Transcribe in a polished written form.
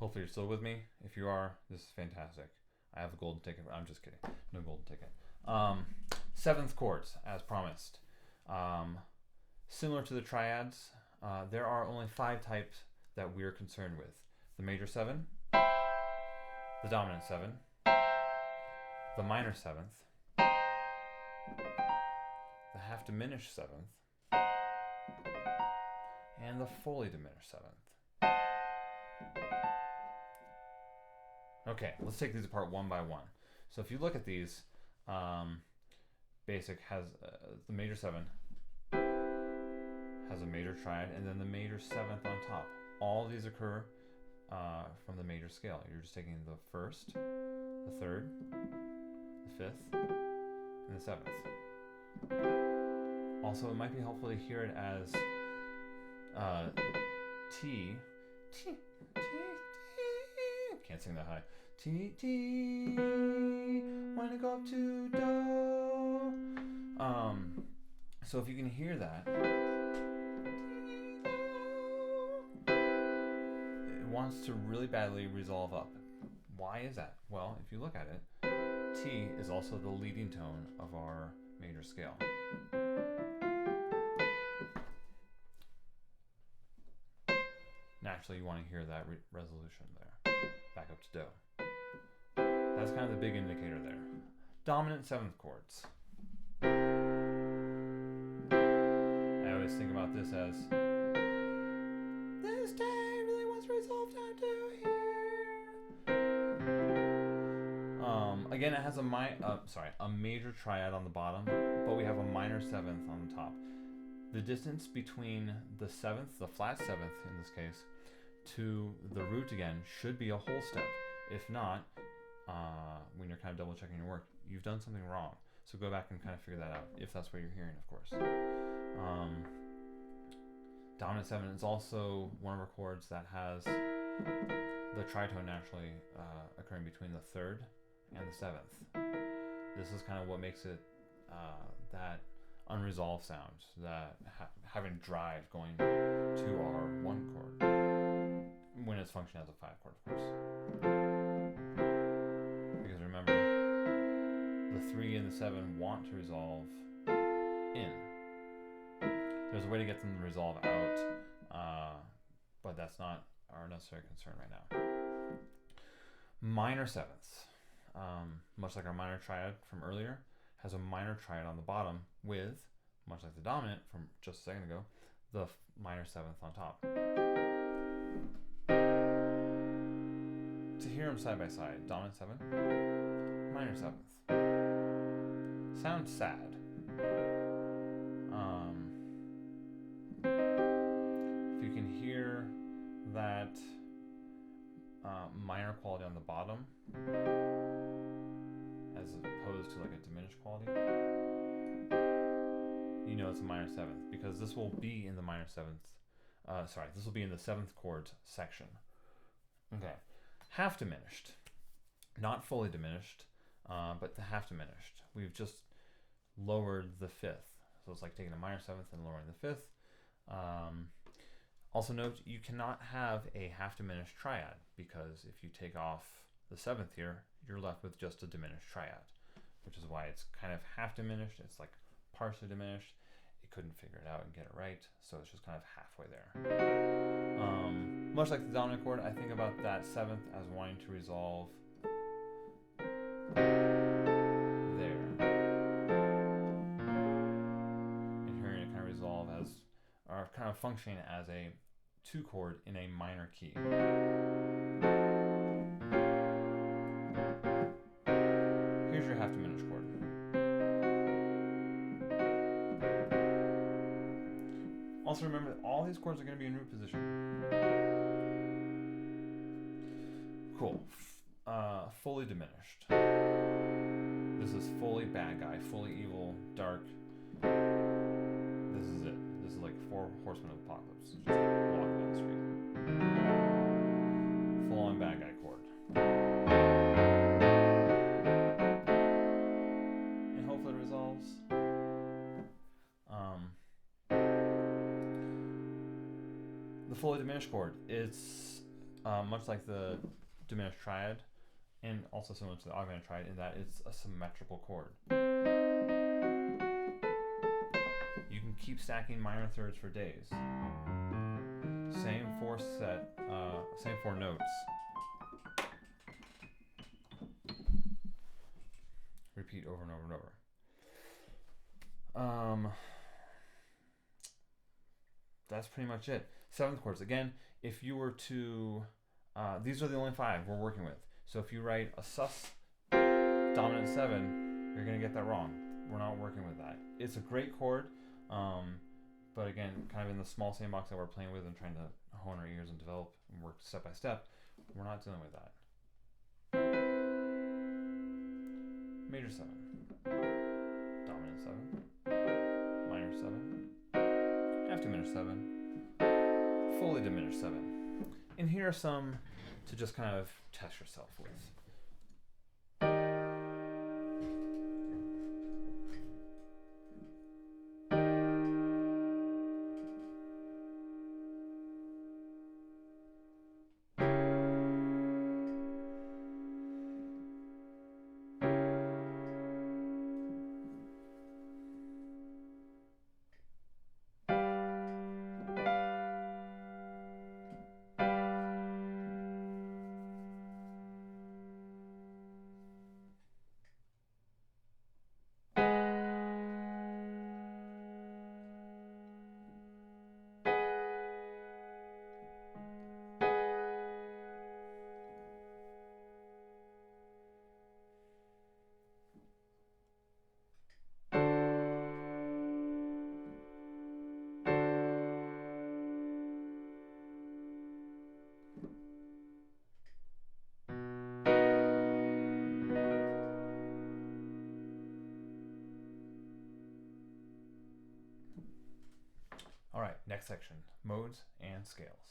Hopefully you're still with me. If you are, this is fantastic. I have a golden ticket. I'm just kidding. No golden ticket. Seventh chords, as promised. Similar to the triads, there are only 5 types that we're concerned with. The major 7, the dominant 7, the minor 7th, the half diminished 7th, and the fully diminished 7th. Okay, let's take these apart one by one. So if you look at these, basic has the major 7 has a major triad, and then the major 7th on top. All of these occur from the major scale. You're just taking the 1st, the 3rd, the 5th, and the 7th. Also, it might be helpful to hear it as T, can't sing that high. T, T, when I go up to Do. So if you can hear that, it wants to really badly resolve up. Why is that? Well, if you look at it, T is also the leading tone of our major scale. Naturally, you want to hear that resolution there. Back up to Do. That's kind of the big indicator there. Dominant 7th chords. I always think about this as this day really wants resolved down to here. Again, it has a major triad on the bottom, but we have a minor 7th on the top. The distance between the 7th, the flat 7th in this case, to the root again should be a whole step. If not, when you're kind of double checking your work, you've done something wrong. So go back and kind of figure that out, if that's what you're hearing, of course. Dominant 7 is also one of our chords that has the tritone naturally occurring between the 3rd and the 7th. This is kind of what makes it that unresolved sound, that having drive going to our 1 chord when it's functioning as a 5 chord, of course. Because remember, the 3 and the 7 want to resolve in. There's a way to get them to resolve out, but that's not our necessary concern right now. Minor 7ths, much like our minor triad from earlier, has a minor triad on the bottom with, much like the dominant from just a second ago, the minor 7th on top. To hear them side by side, dominant 7, minor 7th. Sounds sad. If you can hear that minor quality on the bottom, as opposed to like a diminished quality, you know it's a minor 7th, because this will be in the minor 7th. This will be in the 7th chords section. Okay, half diminished, not fully diminished, but the half diminished. We've just lowered the 5th, so it's like taking a minor 7th and lowering the 5th. Also note, you cannot have a half diminished triad, because if you take off the 7th here, you're left with just a diminished triad, which is why it's kind of half diminished. It's like partially diminished. It couldn't figure it out and get it right, so it's just kind of halfway there. Much like the dominant chord, I think about that 7th as wanting to resolve there, and hearing it kind of resolve as, or kind of functioning as a 2 chord in a minor key. Here's your half diminished chord. Also remember that all these chords are going to be in root position. Cool. Fully diminished. This is fully bad guy, fully evil, dark. This is it. This is like 4 horsemen of apocalypse. Just walking down the street. Full on bad guy chord. And hopefully it resolves. The fully diminished chord, it's much like the diminished triad, and also similar to the augmented triad in that it's a symmetrical chord. You can keep stacking minor thirds for days. Same four notes. Repeat over and over and over. That's pretty much it. Seventh chords. Again, if you were to, these are the only 5 we're working with. So if you write a sus dominant 7, you're gonna get that wrong. We're not working with that. It's a great chord, but again, kind of in the small sandbox that we're playing with and trying to hone our ears and develop and work step by step, we're not dealing with that. Major 7, dominant 7, minor 7, half diminished 7, fully diminished 7. And here are some to just kind of test yourself with. All right, next section, modes and scales.